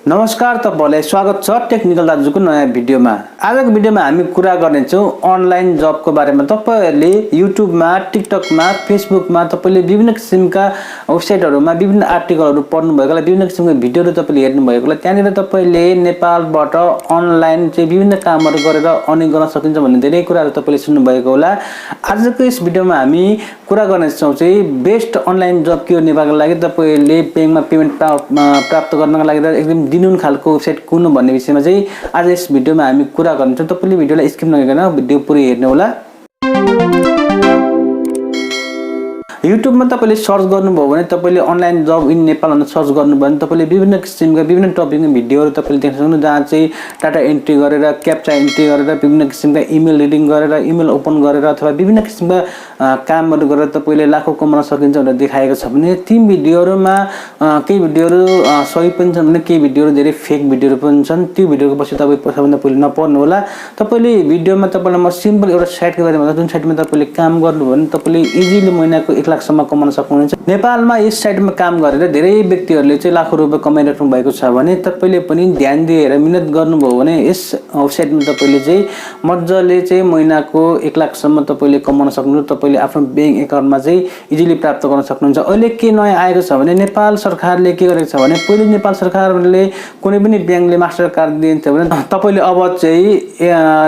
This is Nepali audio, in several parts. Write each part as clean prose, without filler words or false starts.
नमस्कार तपाईलाई स्वागत छ टेक्निकल दाजुको नयाँ भिडियोमा। आजको भिडियोमा हामी कुरा गर्ने छौं अनलाइन जबको बारेमा। तपाईहरुले युट्युबमा, टिकटकमा, फेसबुकमा तपाईले विभिन्न किसिमका वेबसाइटहरुमा विभिन्न आर्टिकलहरु पढ्नु भएको होला, विभिन्न किसिमका भिडियोहरु तपाईले हेर्नु भएको होला। त्यहाँनिर तपाईले नेपालबाट अनलाइन चाहिँ विभिन्न कामहरु गरेर अर्निङ गर्न सकिन्छ भन्ने धेरै कुराहरु तपाईले सुन्नु भएको होला। आजको यस भिडियोमा हामी कुरा गर्ने छौं चाहिँ बेस्ट अनलाइन जब के हो नेपालको लागि। तपाईले बैंकमा पेमेन्ट प्राप्त गर्नका लागि एकदम दिनुन खालको वेबसाइट कुन भन्ने विषयमा चाहिँ आज यस भिडियोमा हामी कुरा गर्छौं। तपाईले भिडियोलाई स्किप नगरिकन भिडियो पुरै हेर्नु होला। युट्युबमा तपाईले सर्च गर्नुभयो भने तपाईले अनलाइन जब इन नेपाल भनेर सर्च गर्नुभयो भने तपाईले विभिन्न किसिमका विभिन्न टपिकमा भिडियोहरु तपाईले देख्न सक्नुहुन्छ, जहाँ चाहिँ डाटा एन्ट्री गरेर, क्याप्चा एन्ट्री गरेर, विभिन्न किसिमका इमेल रिडिङ गरेर, इमेल ओपन गरेर अथवा विभिन्न किसिमका कामहरु गरेर तपाईले लाखौं कमाउन सकिन्छ भनेर देखाएको छ भने ती भिडियोहरुमा केही भिडियोहरु सही पनि छन् भने केही भिडियोहरु धेरै फेक भिडियोहरु पनि छन्। त्यो भिडियोको पछि तपाई सबभन्दा पहिले नपढ्नु होला। तपाईले भिडियोमा तपाईलाई म सिम्पल एउटा साइटको बारेमा जुन साइटमा तपाईले काम गर्नुभयो भने तपाईले इजिली महिनाको 1 लाख सम्म कमाउन सक्नुहुन्छ। नेपालमा यस साइटमा काम गरेर धेरै व्यक्तिहरुले चाहिँ लाखौं रुपैयाँ कमाइराख्नु भएको छ भने तपाईले पनि ध्यान दिएर मिहिनेत गर्नुभयो भने यस वेबसाइटमा तपाईले चाहिँ मज्जाले चाहिँ महिनाको 1 लाख सम्म तपाईले कमाउन सक्नुहुन्छ। तपाईले आफ्नो बैंक एकाउन्टमा चाहिँ इजिली प्राप्त गर्न सक्नुहुन्छ। अहिले के नयाँ आएको छ भने नेपाल सरकारले के गरेको छ भने पहिले नेपाल सरकारले कुनै पनि बैंकले मास्टर कार्ड दिन्छ भने तपाईले अब चाहिँ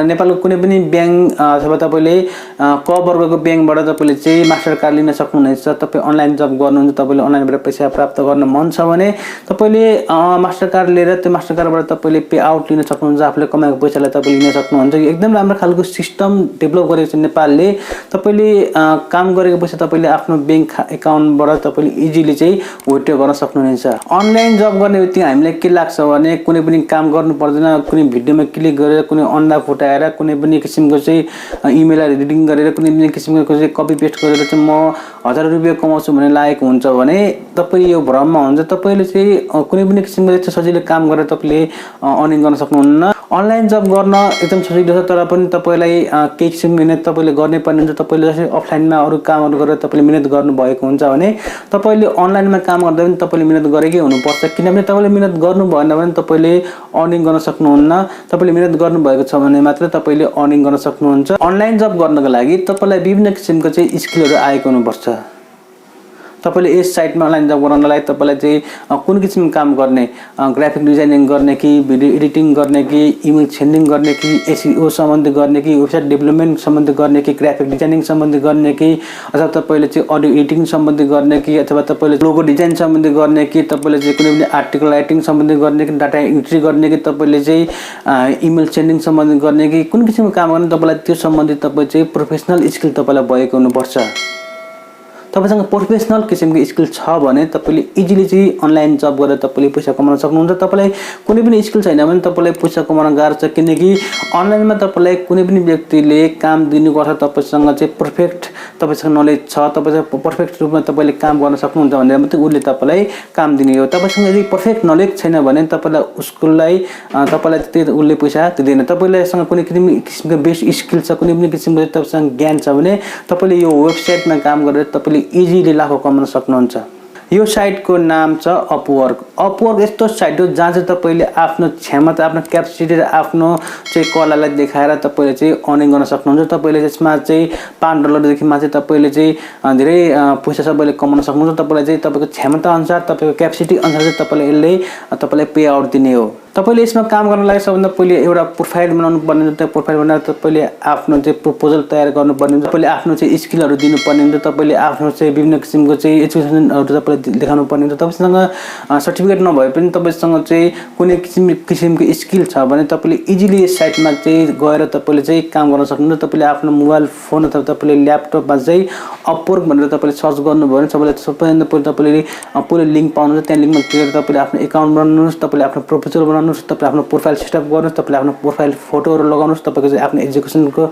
नेपालको कुनै पनि बैंक अथवा तपाईले क वर्गको बैंकबाट तपाईले चाहिँ मास्टर कार्ड लिन सक्नुहुनेछ। तपाई अनलाइन जब गर्नुहुन्छ, तपाईले अनलाइनबाट पैसा प्राप्त गर्न मन छ भने तपाईले मास्टर कार्ड लिएर त्यो मास्टर कार्डबाट तपाईले पे आउट लिन सक्नुहुन्छ। आफूले कमाएको पैसालाई तपाईले लिन सक्नुहुन्छ। एकदम राम्रो खालको सिस्टम डेभलप गरेको छ नेपालले। तपाईले काम गरेको पैसा तपाईले आफ्नो बैंक एकाउन्टबाट तपाईले इजिली चाहिँ विथड्र गर्न सक्नुहुनेछ। अनलाइन जब गर्ने बित्तिकै हामीलाई के लाग्छ भने कुनै पनि काम गर्नु पर्दैन, कुनै भिडियोमा क्लिक गरेर, कुनै अन्डा फुटाएर, कुनै पनि किसिमको चाहिँ इमेल रिडिङ गरेर, कुनै पनि किसिमको चाहिँ कपी पेस्ट गरेर चाहिँ म 1000 रुपैयाँ कमाउँछु भन्ने लागेको हुन्छ भने तपाई यो भ्रममा हुन्छ। तपाईले चाहिँ कुनै पनि किसिमको चाहिँ सजिलो काम गरेर तपाईले अर्निङ गर्न सक्नुहुन्न। अनलाइन जब गर्न एकदम सजिलो छ, तर पनि तपाईलाई केही किसिमको मिहिनेत तपाईले गर्ने पर्ने हुन्छ। तपाईले जसरी अफलाइनमा अरु कामहरु गरेर तपाईले मिहिनेत गर्नु भएको हुन्छ भने तपाईले अनलाइनमा काम गर्दा पनि तपाईले मिहिनेत गरेकै हुनुपर्छ। किनभने तपाईले मिहिनेत गर्नु भएन भने तपाईले अर्निङ गर्न सक्नुहुन्न। तपाईले मिहिनेत गर्नु भएको छ भने मात्र तपाईले अर्निङ गर्न सक्नुहुन्छ। अनलाइन जब गर्नको लागि तपाईलाई विभिन्न किसिमको चाहिँ स्किलहरु आएको हुनुपर्छ। तपाईले यस साइटमा अनलाइन जब गर्नलाई तपाईलाई चाहिँ कुन किसिमको काम गर्ने, ग्राफिक डिजाइनिङ गर्ने कि भिडियो एडिटिङ गर्ने कि इमेल सेन्डिङ गर्ने कि एसईओ सम्बन्धी गर्ने कि वेबसाइट डेभलपमेन्ट सम्बन्धी गर्ने कि ग्राफिक डिजाइनिङ सम्बन्धी गर्ने कि अथवा तपाईले चाहिँ अडियो एडिटिङ सम्बन्धी गर्ने कि अथवा तपाईले लोगो डिजाइन सम्बन्धी गर्ने कि तपाईले चाहिँ कुनै पनि आर्टिकल राइटिङ सम्बन्धी गर्ने कि डाटा एन्ट्री गर्ने कि तपाईले चाहिँ इमेल सेन्डिङ सम्बन्धी गर्ने कि कुन किसिमको काम गर्ने तपाईलाई त्यो सम्बन्धी तपाई चाहिँ प्रोफेसनल स्किल तपाईलाई भएको हुनुपर्छ। तपाईसँग प्रोफेसनल किसिमको स्किल छ भने तपाईले इजिली चाहिँ अनलाइन जब गरेर तपाईले पैसा कमाउन सक्नुहुन्छ। तपाईलाई कुनै पनि स्किल छैन भने तपाईलाई पैसा कमाउन गाह्रो छ, किनकि अनलाइनमा तपाईलाई कुनै पनि व्यक्तिले काम दिनुपर्छ। तपाईसँग चाहिँ पर्फेक्ट तपाईसँग नलेज छ, तपाईसँग पर्फेक्ट रूपमा तपाईले काम गर्न सक्नुहुन्छ भनेर मात्रै उले तपाईलाई काम दिने हो। तपाईसँग यदि पर्फेक्ट नलेज छैन भने तपाईलाई उसकोलाई तपाईलाई त्यति उले पैसा दिदैन। तपाईसँग कुनै किसिमको बेस्ट स्किल छ, कुनै पनि किसिमको तपाईसँग ज्ञान छ भने तपाईले यो वेबसाइटमा काम गरेर तपाईले इजिली लाखौं कमाउन सक्नुहुन्छ। यो साइटको नाम छ अपवर्क। अपवर्क यस्तो साइट हो जहाँ चाहिँ तपाईले आफ्नो क्षमता, आफ्नो क्यापेसिटी र आफ्नो चाहिँ कलालाई देखाएर तपाईले चाहिँ अर्निङ गर्न सक्नुहुन्छ। तपाईले त्यसमा चाहिँ $5 देखि माथि तपाईले चाहिँ धेरै पैसा सबैले कमाउन सक्नुहुन्छ। तपाईलाई चाहिँ तपाईको क्षमता अनुसार, तपाईको क्यापेसिटी अनुसार चाहिँ तपाईले यसले तपाईलाई पे आउट दिने हो। तपाईले यसमा काम गर्न लागि सबभन्दा पहिले एउटा प्रोफाइल बनाउनु पर्ने हुन्छ। त्यो प्रोफाइल बनाएर तपाईले आफ्नो चाहिँ प्रपोजल तयार गर्नुपर्ने हुन्छ। तपाईले आफ्नो चाहिँ स्किलहरु दिनुपर्ने हुन्छ। तपाईले आफ्नो चाहिँ विभिन्न किसिमको चाहिँ एजुकेसनहरु तपाईले देखाउनु पर्ने हुन्छ। तपाईसँग सर्टिफिकेट नभए पनि तपाईसँग चाहिँ कुनै किसिमको स्किल छ भने तपाईले इजिली यस साइटमा चाहिँ गएर तपाईले चाहिँ काम गर्न सक्नुहुन्छ। तपाईले आफ्नो मोबाइल फोन अथवा तपाईले ल्यापटपमा चाहिँ अपवर्क भनेर तपाईले सर्च गर्नुभयो भने सबैभन्दा पहिले तपाईले लिंक पाउनुहुन्छ। त्यहाँ लिंकमा क्लिक गरेर तपाईले आफ्नो एकाउन्ट बनाउनुस्, तपाईले आफ्नो प्रपोजल बनाउनुस्, बनाउनुस्, तपाईले आफ्नो प्रोफाइल सेटअप गर्नुस्, तपाईले आफ्नो प्रोफाइल फोटोहरु लगाउनुस्, तपाईको चाहिँ आफ्नो एजुकेसनको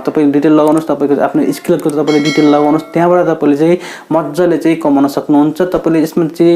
तपाईले डिटेल लगाउनुस्, तपाईको आफ्नो स्किलको तपाईले डिटेल लगाउनुस्। त्यहाँबाट तपाईले चाहिँ मज्जाले चाहिँ कमाउन सक्नुहुन्छ। तपाईले यसमा चाहिँ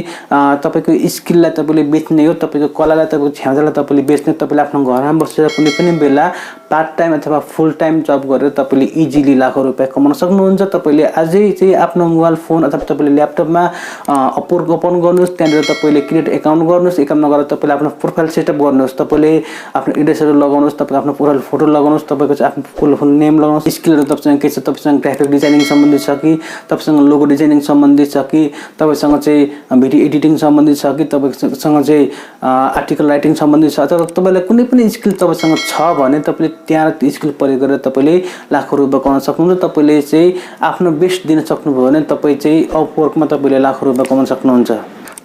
तपाईको स्किललाई तपाईले बेच्ने हो, तपाईको कलालाई तपाईको क्षमतालाई तपाईले बेच्ने, तपाईले आफ्नो घरमा बसेर कुनै पनि बेला पार्ट टाइम अथवा फुल टाइम जब गरेर तपाईले इजिली लाखौं रुपैयाँ कमाउन सक्नुहुन्छ। तपाईले अझै चाहिँ आफ्नो मोबाइल फोन अथवा तपाईले ल्यापटपमा अपवर्क ओपन गर्नुस्, त्यहाँबाट तपाईले क्रिएट अकाउन्ट गर्नुस्, अकाउन्टमा गएर तपाईले आफ्नो प्रोफाइल सेटअप गर्नुस्, तपाईले आफ्नो एड्रेसहरु लगाउनुस्, तपाईको आफ्नो प्रोफाइल फोटो लगाउनुस्, तपाईको चाहिँ आफ्नो फुल नेम लगाउनुस्। स्किलहरु तपाईसँग के छ, तपाईसँग ग्राफिक डिजाइनिङ सम्बन्धी छ कि, तपाईसँग लोगो डिजाइनिङ सम्बन्धी छ कि, तपाईसँग चाहिँ भिडियो एडिटिङ सम्बन्धी छ कि, तपाईसँग चाहिँ आर्टिकल राइटिङ सम्बन्धी छ, अथवा तपाईलाई कुनै पनि स्किल तपाईसँग छ भने तपाईले त्यहाँ त्यो स्किल प्रयोग गरेर तपाईले लाखौं रुपैयाँ कमाउन सक्नुहुन्छ। तपाईले चाहिँ आफ्नो बेस्ट दिन सक्नुभयो भने तपाई चाहिँ अपवर्कमा तपाईले लाखौं रुपैयाँ कमाउन सक्नुहुन्छ।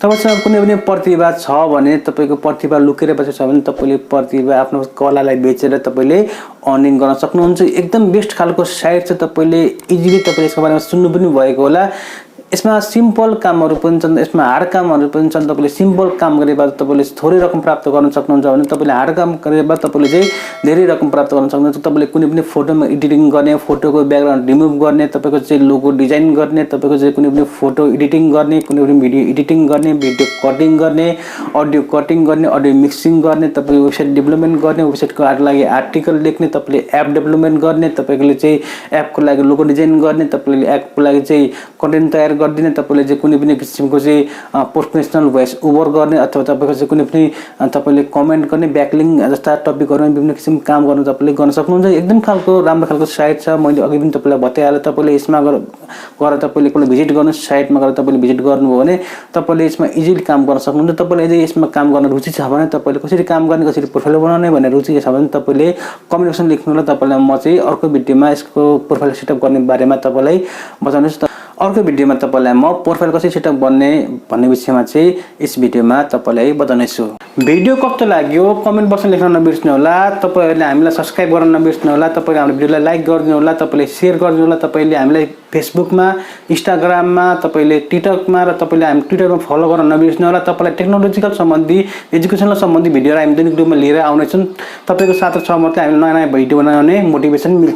तपाईसँग कुनै पनि प्रतिभा छ भने, तपाईको प्रतिभा लुकेर बसेको छ भने तपाईले प्रतिभा आफ्नो कलालाई बेचेर तपाईले अर्निङ गर्न सक्नुहुन्छ। एकदम बेस्ट खालको साइट छ, तपाईले इजिली तपाईले यसको बारेमा सुन्नु पनि भएको होला। यसमा सिम्पल कामहरु पनि छन्, यसमा हार्ड कामहरु पनि छन्। तपाईले सिम्पल काम गरेबाट तपाईले थोरै रकम प्राप्त गर्न सक्नुहुन्छ भने तपाईले हार्ड काम गरेबाट तपाईले चाहिँ धेरै रकम प्राप्त गर्न सक्नुहुन्छ। तपाईले कुनै पनि फोटोमा एडिटिङ गर्ने, फोटोको ब्याकग्राउन्ड रिमुभ गर्ने, तपाईको चाहिँ लोगो डिजाइन गर्ने, तपाईको चाहिँ कुनै पनि फोटो एडिटिङ गर्ने, कुनै पनि भिडियो एडिटिङ गर्ने, भिडियो कटिङ गर्ने, अडियो कटिङ गर्ने, अडियो मिक्सिङ गर्ने, तपाईको वेबसाइट डेभलपमेन्ट गर्ने, वेबसाइटको लागि आर्टिकल लेख्ने, तपाईले एप डेभलपमेन्ट गर्ने, तपाईले चाहिँ एपको लागि लोगो डिजाइन गर्ने, तपाईले एपको लागि चाहिँ कन्टेन्ट तयार गर्दिने, तपाईले चाहिँ कुनै पनि किसिमको चाहिँ प्रोफेसनल भोइस ओभर गर्ने, अथवा तपाईको चाहिँ कुनै पनि तपाईले कमेन्ट गर्ने, ब्याकलिङ जस्ता टपिकहरुमा विभिन्न किसिमको काम गर्न तपाईले गर्न सक्नुहुन्छ। एकदम खालको राम्रो खालको साइट छ। मैले अघि पनि तपाईलाई बताइहाले, तपाईले यसमा गएर तपाईले कुनै भिजिट गर्नु, साइटमा गएर तपाईले भिजिट गर्नुभयो भने तपाईले यसमा इजिली काम गर्न सक्नुहुन्छ। तपाईले यदि यसमा काम गर्न रुचि छ भने, तपाईले कसरी काम गर्ने, कसरी प्रोफाइल बनाउने भन्ने रुचि छ भने तपाईले कमेन्ट सेक्सन लेख्नु होला। तपाईलाई म चाहिँ अर्को भिडियोमा यसको प्रोफाइल सेटअप गर्ने बारेमा तपाईलाई बताउनेछु। अर्को भिडियोमा तपाईलाई म प्रोफाइल कसरी सेटअप गर्ने भन्ने विषयमा चाहिँ यस भिडियोमा तपाईलाई बताउनेछु। भिडियो कस्तो लाग्यो कमेन्ट बक्समा लेख्न नबिर्सनु होला। तपाईहरुले हामीलाई सब्स्क्राइब गर्न नबिर्सनु होला। तपाईले हाम्रो भिडियोलाई लाइक गरिदिनु होला, तपाईले शेयर गरिदिनु होला। तपाईले हामीलाई फेसबुकमा, इन्स्टाग्राममा, तपाईले टिकटकमा र तपाईले हामी ट्विटरमा फलो गर्न नबिर्सनु होला। तपाईलाई टेक्नोलोजिकल सम्बन्धी, एजुकेसनल सम्बन्धी भिडियोहरु हामी दैनिक रूपमा लिएर आउने छौं। तपाईको साथ छ मतलब हामी नयाँ नयाँ भिडियो बनाउने मोटिभेसन मिल्छ।